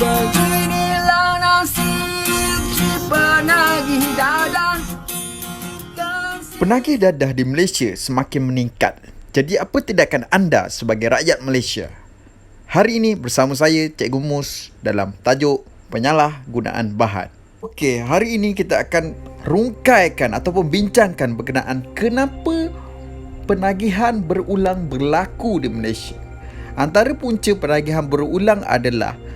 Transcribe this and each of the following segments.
Beginilah nasib si penagih dadah. Penagih dadah di Malaysia semakin meningkat. Jadi apa tindakan anda sebagai rakyat Malaysia? Hari ini bersama saya Cikgu Mus dalam tajuk penyalahgunaan bahan. Okey, hari ini kita akan rungkaikan ataupun bincangkan berkenaan kenapa penagihan berulang berlaku di Malaysia. Antara punca penagihan berulang adalah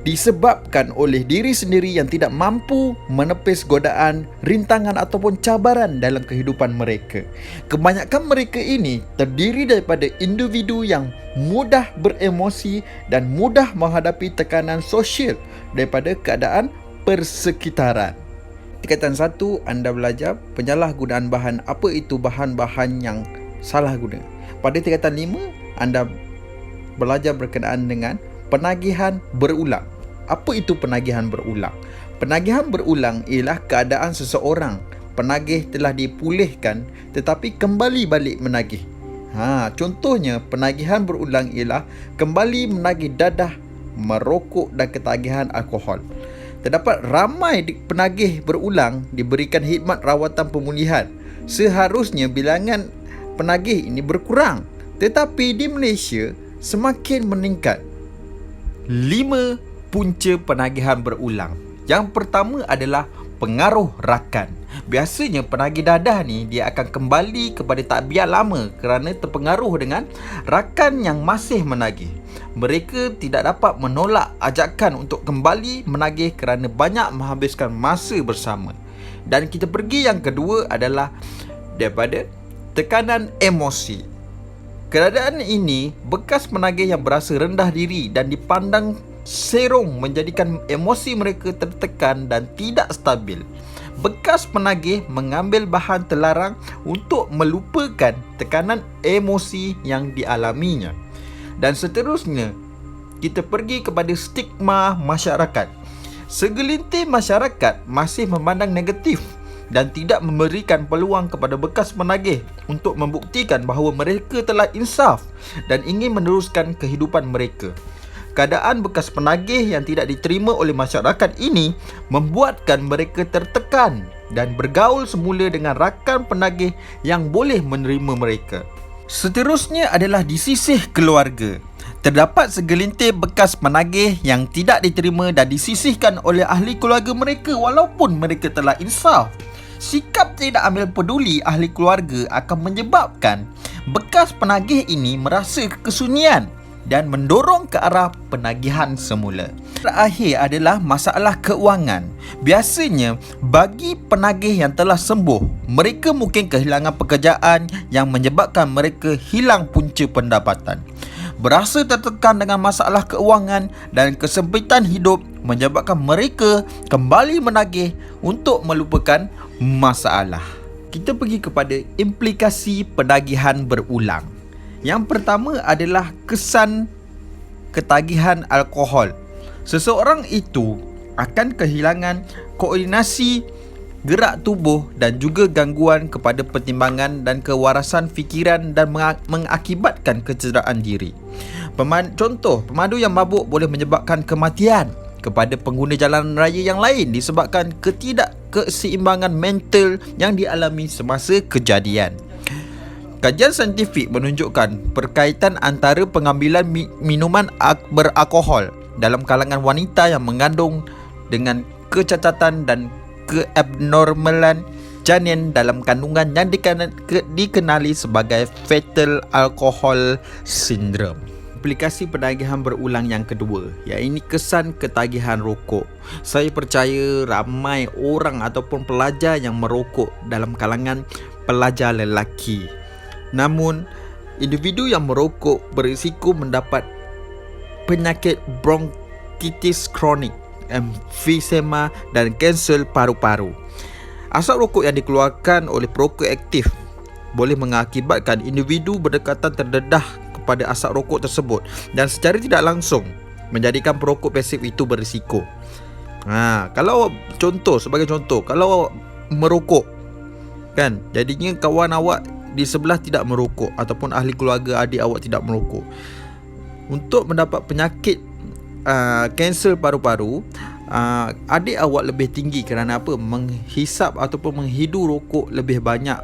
disebabkan oleh diri sendiri yang tidak mampu menepis godaan, rintangan ataupun cabaran dalam kehidupan mereka. Kebanyakan mereka ini terdiri daripada individu yang mudah beremosi dan mudah menghadapi tekanan sosial daripada keadaan persekitaran. Tingkatan 1, anda belajar penyalahgunaan bahan. Apa itu bahan-bahan yang salah guna? Pada tingkatan 5, anda belajar berkenaan dengan penagihan berulang. Apa itu penagihan berulang? Penagihan berulang ialah keadaan seseorang penagih telah dipulihkan tetapi kembali balik menagih. Contohnya penagihan berulang ialah kembali menagih dadah, merokok dan ketagihan alkohol. Terdapat ramai penagih berulang diberikan khidmat rawatan pemulihan. Seharusnya bilangan penagih ini berkurang, tetapi di Malaysia semakin meningkat. 5 punca penagihan berulang. Yang pertama adalah pengaruh rakan. Biasanya penagih dadah ni dia akan kembali kepada tabiat lama kerana terpengaruh dengan rakan yang masih menagih. Mereka tidak dapat menolak ajakan untuk kembali menagih kerana banyak menghabiskan masa bersama. Dan kita pergi yang kedua adalah daripada tekanan emosi. Keadaan ini bekas penagih yang berasa rendah diri dan dipandang serong menjadikan emosi mereka tertekan dan tidak stabil. Bekas penagih mengambil bahan terlarang untuk melupakan tekanan emosi yang dialaminya. Dan seterusnya, kita pergi kepada stigma masyarakat. Segelintir masyarakat masih memandang negatif dan tidak memberikan peluang kepada bekas penagih untuk membuktikan bahawa mereka telah insaf dan ingin meneruskan kehidupan mereka. Keadaan bekas penagih yang tidak diterima oleh masyarakat ini membuatkan mereka tertekan dan bergaul semula dengan rakan penagih yang boleh menerima mereka. Seterusnya adalah di sisi keluarga. Terdapat segelintir bekas penagih yang tidak diterima dan disisihkan oleh ahli keluarga mereka walaupun mereka telah insaf. Sikap tidak ambil peduli ahli keluarga akan menyebabkan bekas penagih ini merasa kesunyian dan mendorong ke arah penagihan semula. Terakhir adalah masalah keuangan. Biasanya bagi penagih yang telah sembuh, mereka mungkin kehilangan pekerjaan yang menyebabkan mereka hilang punca pendapatan. Berasa tertekan dengan masalah keuangan dan kesempitan hidup menyebabkan mereka kembali menagih untuk melupakan masalah. Kita pergi kepada implikasi penagihan berulang. Yang pertama adalah kesan ketagihan alkohol. Seseorang itu akan kehilangan koordinasi gerak tubuh dan juga gangguan kepada pertimbangan dan kewarasan fikiran dan mengakibatkan kecederaan diri. Contoh, pemandu yang mabuk boleh menyebabkan kematian kepada pengguna jalan raya yang lain disebabkan ketidakkeseimbangan mental yang dialami semasa kejadian. Kajian saintifik menunjukkan perkaitan antara pengambilan minuman beralkohol dalam kalangan wanita yang mengandung dengan kecacatan dan keabnormalan janin dalam kandungan yang dikenali sebagai fetal alcohol syndrome. Aplikasi penagihan berulang yang kedua, iaitu kesan ketagihan rokok. Saya percaya ramai orang ataupun pelajar yang merokok dalam kalangan pelajar lelaki. Namun, individu yang merokok berisiko mendapat penyakit bronkitis kronik, emfisema dan kanser paru-paru. Asap rokok yang dikeluarkan oleh perokok aktif boleh mengakibatkan individu berdekatan terdedah kepada asap rokok tersebut dan secara tidak langsung menjadikan perokok pasif itu berisiko. Kalau sebagai contoh, kalau merokok kan, jadinya kawan awak di sebelah tidak merokok ataupun ahli keluarga adik awak tidak merokok. Untuk mendapat penyakit kanser paru-paru, adik awak lebih tinggi kerana apa? Menghisap ataupun menghidu rokok lebih banyak,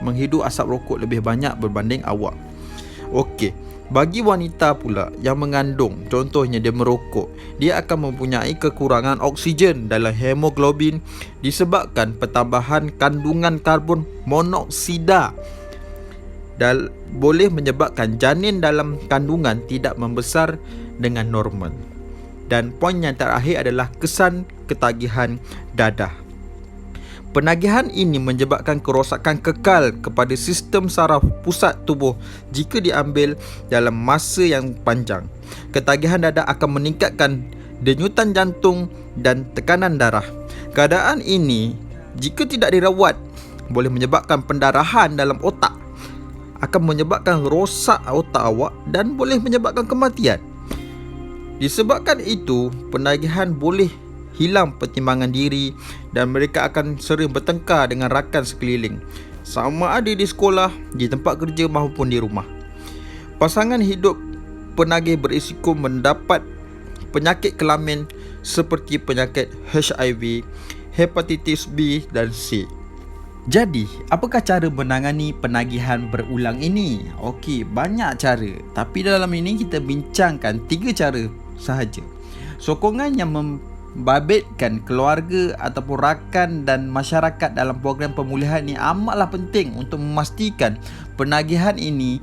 menghidu asap rokok lebih banyak berbanding awak. Okey, bagi wanita pula yang mengandung, contohnya dia merokok, dia akan mempunyai kekurangan oksigen dalam hemoglobin disebabkan pertambahan kandungan karbon monoksida dan boleh menyebabkan janin dalam kandungan tidak membesar dengan normal. Dan poin yang terakhir adalah kesan ketagihan dadah. Penagihan ini menyebabkan kerosakan kekal kepada sistem saraf pusat tubuh jika diambil dalam masa yang panjang. Ketagihan dadah akan meningkatkan denyutan jantung dan tekanan darah. Keadaan ini jika tidak dirawat boleh menyebabkan pendarahan dalam otak, akan menyebabkan rosak otak awak dan boleh menyebabkan kematian. Disebabkan itu, penagihan boleh hilang pertimbangan diri dan mereka akan sering bertengkar dengan rakan sekeliling, sama ada di sekolah, di tempat kerja maupun di rumah. Pasangan hidup penagih berisiko mendapat penyakit kelamin seperti penyakit HIV, hepatitis B dan C. Jadi, apakah cara menangani penagihan berulang ini? Okey, banyak cara. Tapi dalam ini kita bincangkan 3 cara sahaja. Sokongan yang membabitkan keluarga ataupun rakan dan masyarakat dalam program pemulihan ini amatlah penting untuk memastikan penagihan ini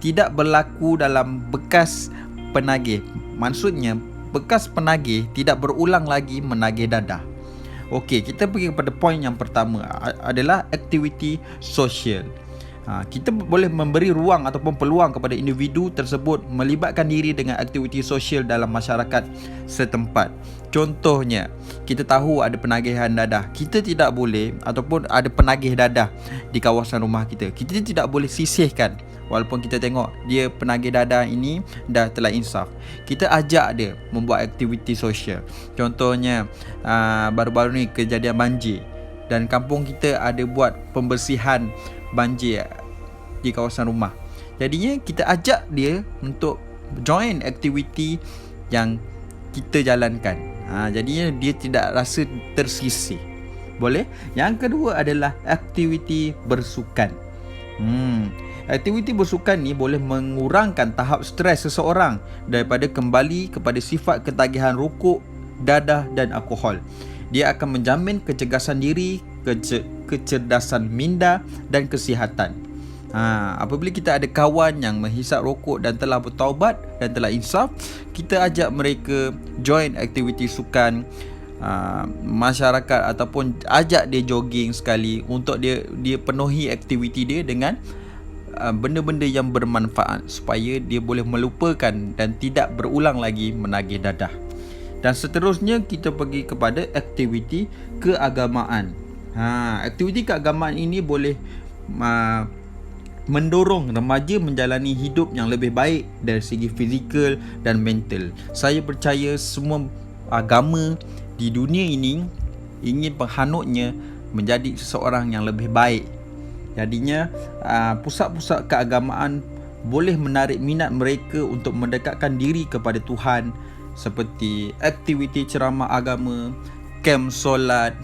tidak berlaku dalam bekas penagih. Maksudnya, bekas penagih tidak berulang lagi menagih dadah. Okey, kita pergi kepada poin yang pertama adalah aktiviti sosial. Kita boleh memberi ruang ataupun peluang kepada individu tersebut melibatkan diri dengan aktiviti sosial dalam masyarakat setempat. Contohnya, kita tahu ada penagihan dadah. Kita tidak boleh ataupun ada penagih dadah di kawasan rumah kita. Kita tidak boleh sisihkan. Walaupun kita tengok dia penagih dadah ini dah telah insaf, kita ajak dia membuat aktiviti sosial. Contohnya baru-baru ni kejadian banjir dan kampung kita ada buat pembersihan banjir di kawasan rumah. Jadinya kita ajak dia untuk join aktiviti yang kita jalankan. Jadinya dia tidak rasa tersisih. Boleh? Yang kedua adalah aktiviti bersukan. Aktiviti bersukan ni boleh mengurangkan tahap stres seseorang daripada kembali kepada sifat ketagihan rokok, dadah dan alkohol. Dia akan menjamin kecergasan diri, kecerdasan minda dan kesihatan. Apabila kita ada kawan yang menghisap rokok dan telah bertaubat dan telah insaf, kita ajak mereka join aktiviti sukan masyarakat ataupun ajak dia jogging sekali untuk dia penuhi aktiviti dia dengan benda-benda yang bermanfaat supaya dia boleh melupakan dan tidak berulang lagi menagih dadah. Dan seterusnya kita pergi kepada aktiviti keagamaan. Aktiviti keagamaan ini boleh mendorong remaja menjalani hidup yang lebih baik dari segi fizikal dan mental. Saya percaya semua agama di dunia ini ingin penghanutnya menjadi seseorang yang lebih baik. Jadinya pusat-pusat keagamaan boleh menarik minat mereka untuk mendekatkan diri kepada Tuhan, seperti aktiviti ceramah agama, kem solat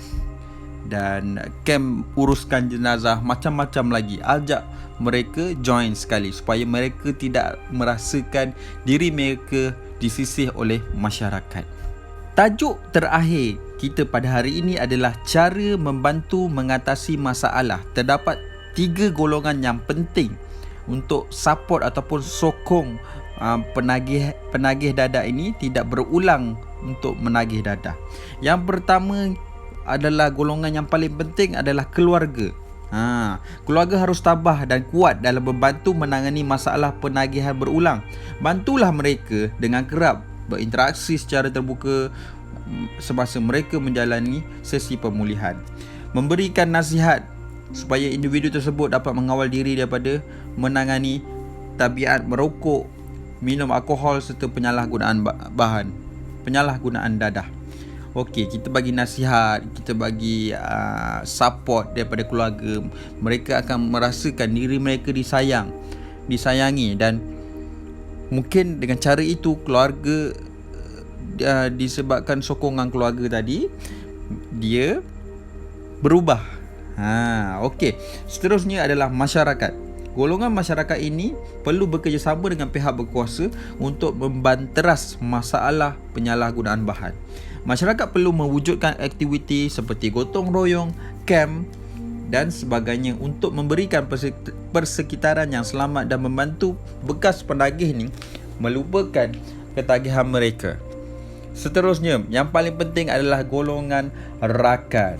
dan kem uruskan jenazah, macam-macam lagi. Ajak mereka join sekali supaya mereka tidak merasakan diri mereka disisih oleh masyarakat. Tajuk terakhir kita pada hari ini adalah cara membantu mengatasi masalah. Terdapat 3 golongan yang penting untuk support ataupun sokong penagih dadah ini tidak berulang untuk menagih dadah. Yang pertama adalah golongan yang paling penting adalah keluarga. Keluarga harus tabah dan kuat dalam membantu menangani masalah penagihan berulang. Bantulah mereka dengan kerap berinteraksi secara terbuka semasa mereka menjalani sesi pemulihan. Memberikan nasihat supaya individu tersebut dapat mengawal diri daripada menangani tabiat merokok, minum alkohol serta penyalahgunaan dadah. Okey, kita bagi nasihat, kita bagi support daripada keluarga. Mereka akan merasakan diri mereka disayangi dan mungkin dengan cara itu keluarga disebabkan sokongan keluarga tadi, dia berubah. Okey. Seterusnya adalah masyarakat. Golongan masyarakat ini perlu bekerjasama dengan pihak berkuasa untuk membanteras masalah penyalahgunaan bahan. Masyarakat perlu mewujudkan aktiviti seperti gotong royong, kem dan sebagainya untuk memberikan persekitaran yang selamat dan membantu bekas penagih ni melupakan ketagihan mereka. Seterusnya, yang paling penting adalah golongan rakan.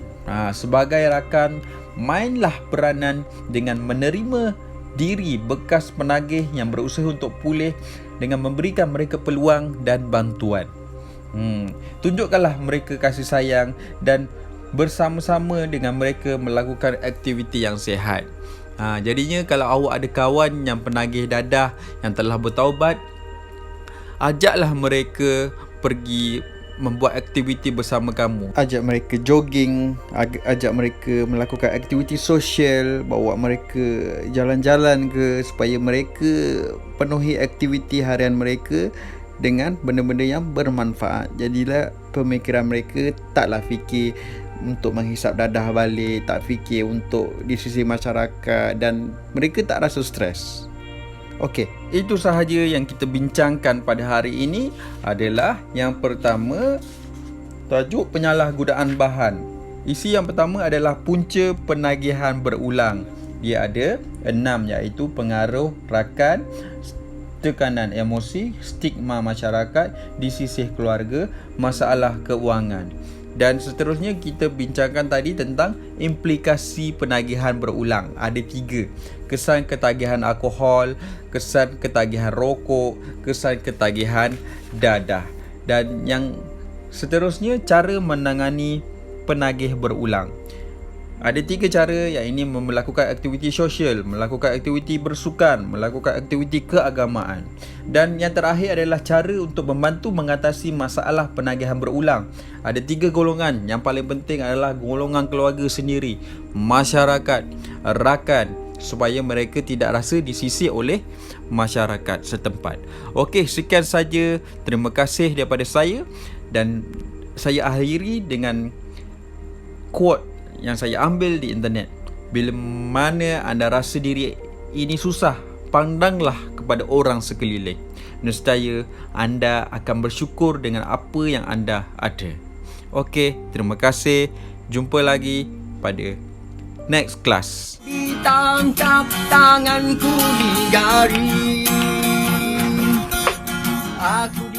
Sebagai rakan, mainlah peranan dengan menerima diri bekas penagih yang berusaha untuk pulih dengan memberikan mereka peluang dan bantuan. Tunjukkanlah mereka kasih sayang dan bersama-sama dengan mereka melakukan aktiviti yang sihat. Jadinya kalau awak ada kawan yang penagih dadah yang telah bertaubat, ajaklah mereka pergi membuat aktiviti bersama kamu. Ajak mereka jogging, ajak mereka melakukan aktiviti sosial, bawa mereka jalan-jalan ke, supaya mereka penuhi aktiviti harian mereka dengan benda-benda yang bermanfaat. Jadilah pemikiran mereka taklah fikir untuk menghisap dadah balik, tak fikir untuk di sisi masyarakat, dan mereka tak rasa stres. Okey, itu sahaja yang kita bincangkan pada hari ini adalah yang pertama, tajuk penyalahgunaan bahan. Isi yang pertama adalah punca penagihan berulang. Dia ada 6, iaitu pengaruh rakan, tekanan emosi, stigma masyarakat, disisih keluarga, masalah keuangan. Dan seterusnya kita bincangkan tadi tentang implikasi penagihan berulang. Ada 3. Kesan ketagihan alkohol, kesan ketagihan rokok, kesan ketagihan dadah. Dan yang seterusnya, cara menangani penagih berulang. Ada 3 cara, iaitu melakukan aktiviti sosial, melakukan aktiviti bersukan, melakukan aktiviti keagamaan. Dan yang terakhir adalah cara untuk membantu mengatasi masalah penagihan berulang. Ada 3 golongan. Yang paling penting adalah golongan keluarga sendiri, masyarakat, rakan, supaya mereka tidak rasa disisih oleh masyarakat setempat. Okey, sekian saja. Terima kasih daripada saya, dan saya akhiri dengan quote yang saya ambil di internet. Bila mana anda rasa diri ini susah, pandanglah kepada orang sekeliling. Nescaya anda akan bersyukur dengan apa yang anda ada. Okey, terima kasih. Jumpa lagi pada next class. Ditangkap tanganku di jari, aku